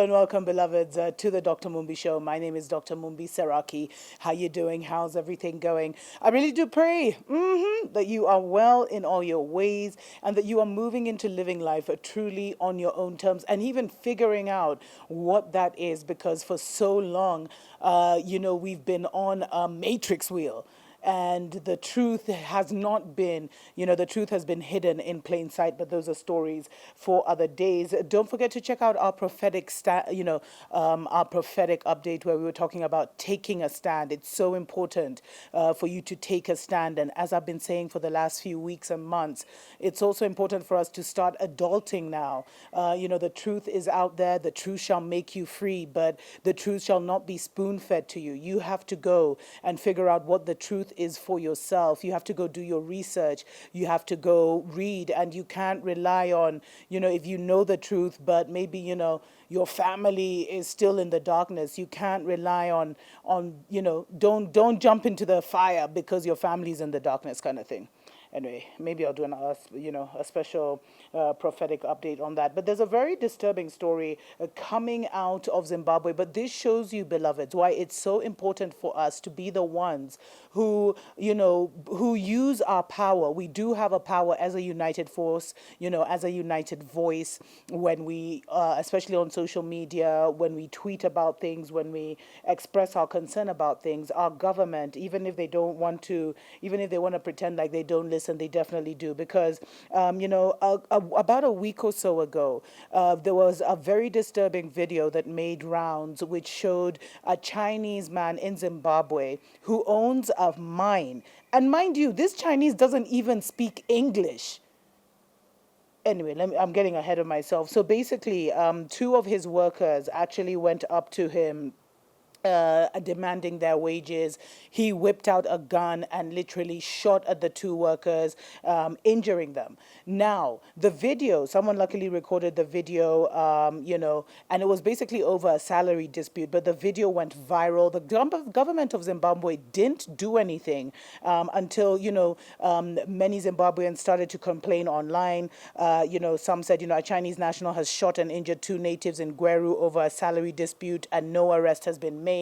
and welcome, beloveds, to the Dr. Mumbi Show. My name is Dr. Mumbi Seraki. How you doing? How's everything going? I really do pray that you are well in all your ways and that you are moving into living life truly on your own terms and even figuring out what that is, because for so long, we've been on a matrix wheel. And the truth has not been, the truth has been hidden in plain sight, but those are stories for other days. Don't forget to check out our our prophetic update where we were talking about taking a stand. It's so important for you to take a stand. And as I've been saying for the last few weeks and months, it's also important for us to start adulting now. The truth is out there. The truth shall make you free, but the truth shall not be spoon-fed to you. You have to go and figure out what the truth is for yourself. You have to go do your research. You have to go read, and you can't rely on, if you know the truth, but maybe, your family is still in the darkness. You can't rely on, don't jump into the fire because your family's in the darkness, kind of thing. Anyway, maybe I'll do a special prophetic update on that. But there's a very disturbing story coming out of Zimbabwe. But this shows you, beloveds, why it's so important for us to be the ones who, who use our power. We do have a power as a united force, as a united voice when we, especially on social media, when we tweet about things, when we express our concern about things. Our government, even if they don't want to, even if they want to pretend like they don't listen, and they definitely do, because about a week or so ago, there was a very disturbing video that made rounds which showed a Chinese man in Zimbabwe who owns a mine. And mind you, this Chinese doesn't even speak English. Anyway, I'm getting ahead of myself. So basically, two of his workers actually went up to him demanding their wages. He whipped out a gun and literally shot at the two workers, injuring them. Now, the video, someone luckily recorded the video, and it was basically over a salary dispute, but the video went viral. The government of Zimbabwe didn't do anything until, many Zimbabweans started to complain online. Some said, a Chinese national has shot and injured two natives in Gweru over a salary dispute and no arrest has been made.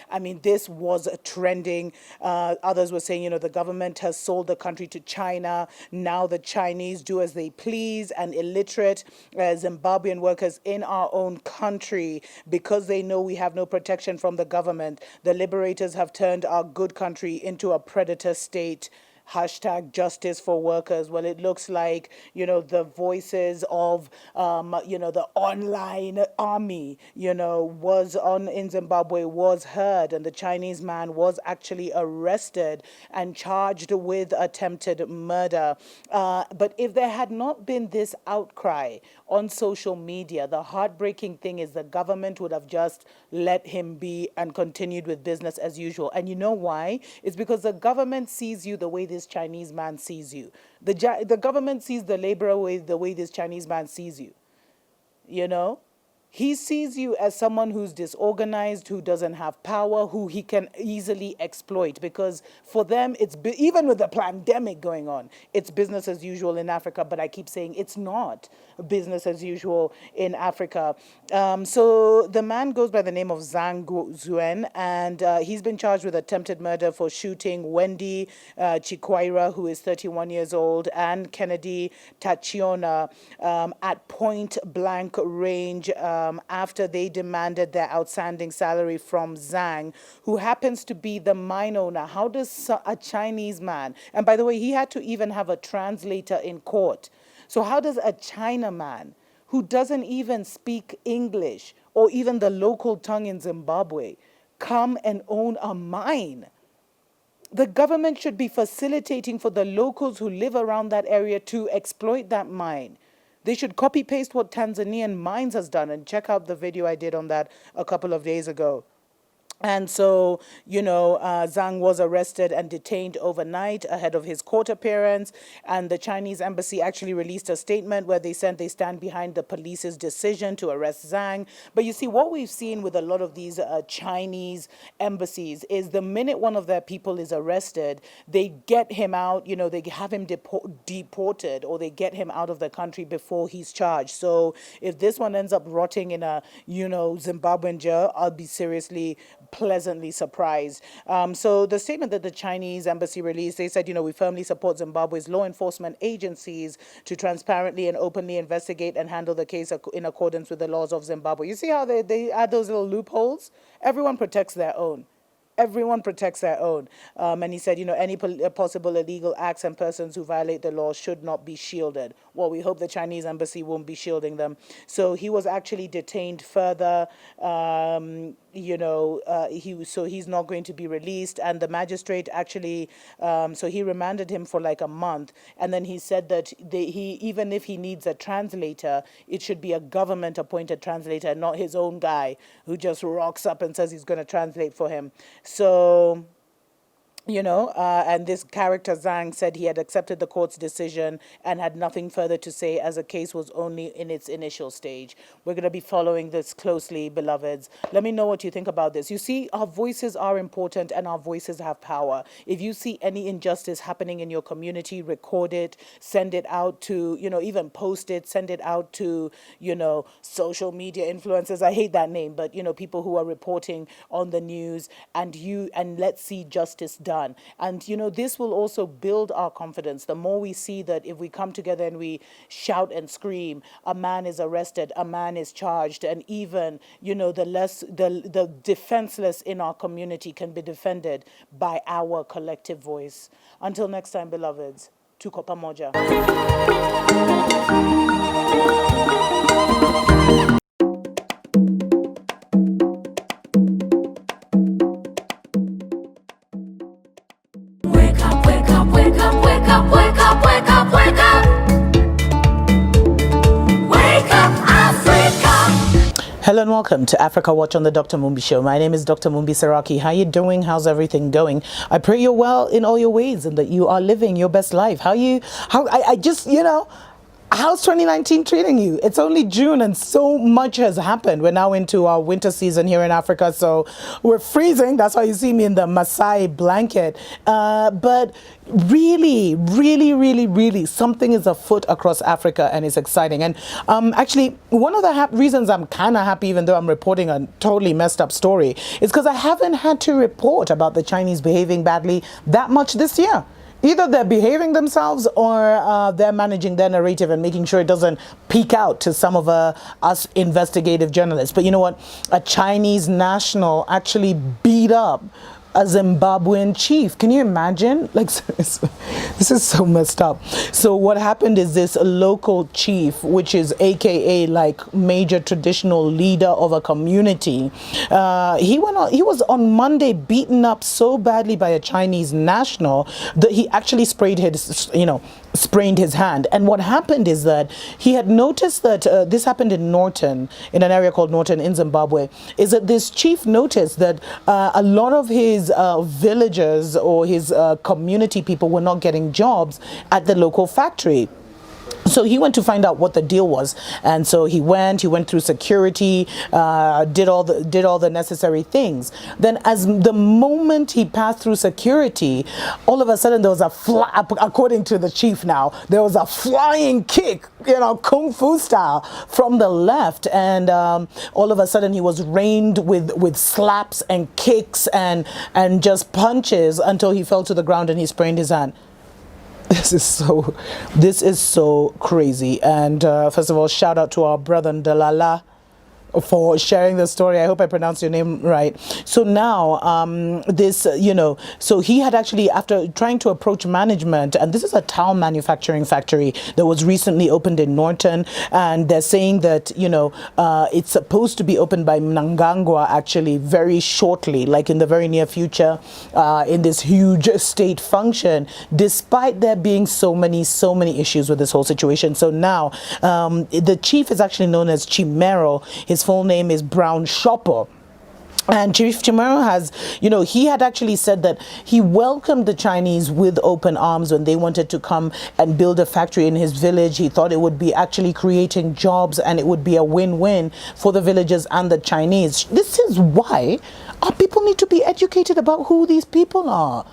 I mean, this was trending. Others were saying, the government has sold the country to China. Now the Chinese do as they please, and illiterate Zimbabwean workers in our own country, because they know we have no protection from the government. The liberators have turned our good country into a predator state. Hashtag justice for workers. Well, it looks like, the voices of, the online army, was on in Zimbabwe was heard, and the Chinese man was actually arrested and charged with attempted murder. But if there had not been this outcry on social media, the heartbreaking thing is the government would have just let him be and continued with business as usual. And you know why? It's because the government sees you the way this Chinese man sees you. The government sees the laborer the way this Chinese man sees you. He sees you as someone who's disorganized, who doesn't have power, who he can easily exploit, because for them, even with the pandemic going on, it's business as usual in Africa. But I keep saying it's not business as usual in Africa. So the man goes by the name of Zhang Zuen, and he's been charged with attempted murder for shooting Wendy Chikwaira, who is 31 years old, and Kennedy Tachiona at point blank range after they demanded their outstanding salary from Zhang, who happens to be the mine owner. How does a Chinese man, and by the way, he had to even have a translator in court. So how does a Chinaman who doesn't even speak English or even the local tongue in Zimbabwe come and own a mine? The government should be facilitating for the locals who live around that area to exploit that mine. They should copy paste what Tanzanian Mines has done, and check out the video I did on that a couple of days ago. And so, Zhang was arrested and detained overnight ahead of his court appearance. And the Chinese embassy actually released a statement where they said they stand behind the police's decision to arrest Zhang. But you see, what we've seen with a lot of these Chinese embassies is the minute one of their people is arrested, they get him out, they have him deported, or they get him out of the country before he's charged. So if this one ends up rotting in a, Zimbabwean jail, I'll be seriously pleasantly surprised. So the statement that the Chinese embassy released, they said, we firmly support Zimbabwe's law enforcement agencies to transparently and openly investigate and handle the case in accordance with the laws of Zimbabwe. You see how they add those little loopholes? Everyone protects their own. Everyone protects their own. And he said, any possible illegal acts and persons who violate the law should not be shielded. Well, we hope the Chinese embassy won't be shielding them. So he was actually detained further. He's not going to be released. And the magistrate actually, so he remanded him for like a month. And then he said that even if he needs a translator, it should be a government-appointed translator, not his own guy who just rocks up and says he's going to translate for him. So, and this character Zhang said he had accepted the court's decision and had nothing further to say as the case was only in its initial stage. We're going to be following this closely, beloveds. Let me know what you think about this. You see, our voices are important and our voices have power. If you see any injustice happening in your community, record it, send it out to, even post it, send it out to, social media influencers. I hate that name, but, people who are reporting on the news, and let's see justice done. And, this will also build our confidence. The more we see that if we come together and we shout and scream, a man is arrested, a man is charged, and even, the defenseless in our community can be defended by our collective voice. Until next time, beloveds, tuko pamoja. Hello and welcome to Africa Watch on the Dr. Mumbi Show. My name is Dr. Mumbi Saraki. How you doing? How's everything going? I pray you're well in all your ways and that you are living your best life. How's 2019 treating you? It's only June and so much has happened. We're now into our winter season here in Africa, so we're freezing. That's why you see me in the Maasai blanket. But really, something is afoot across Africa and it's exciting. And actually, one of the reasons I'm kind of happy, even though I'm reporting a totally messed up story, is because I haven't had to report about the Chinese behaving badly that much this year. Either they're behaving themselves or they're managing their narrative and making sure it doesn't peek out to some of us investigative journalists. But you know what? A Chinese national actually beat up a Zimbabwean chief. Can you imagine? Like, this is so messed up. So what happened is this local chief, which is AKA like major traditional leader of a community, he was on Monday beaten up so badly by a Chinese national that he actually sprained his hand. And what happened is that he had noticed that this happened in Norton, in an area called Norton in Zimbabwe, is that this chief noticed that a lot of his villagers or his community people were not getting jobs at the local factory. So he went to find out what the deal was, and so he went through security, did all the necessary things. Then, as the moment he passed through security, all of a sudden there was according to the chief now, there was a flying kick, kung fu style from the left, and all of a sudden he was rained with slaps and kicks and just punches until he fell to the ground and he sprained his hand. This is so crazy. And first of all, shout out to our brother Ndalala for sharing the story. I hope I pronounced your name right. So now so he had actually, after trying to approach management, and this is a towel manufacturing factory that was recently opened in Norton, and they're saying that it's supposed to be opened by Mnangagwa actually very shortly, like in the very near future, in this huge state function, despite there being so many issues with this whole situation. So now the chief is actually known as Chimero. His full name is Brown Shopper. And Chief Chamorro has, he had actually said that he welcomed the Chinese with open arms when they wanted to come and build a factory in his village. He thought it would be actually creating jobs and it would be a win-win for the villagers and the Chinese. This is why our people need to be educated about who these people are.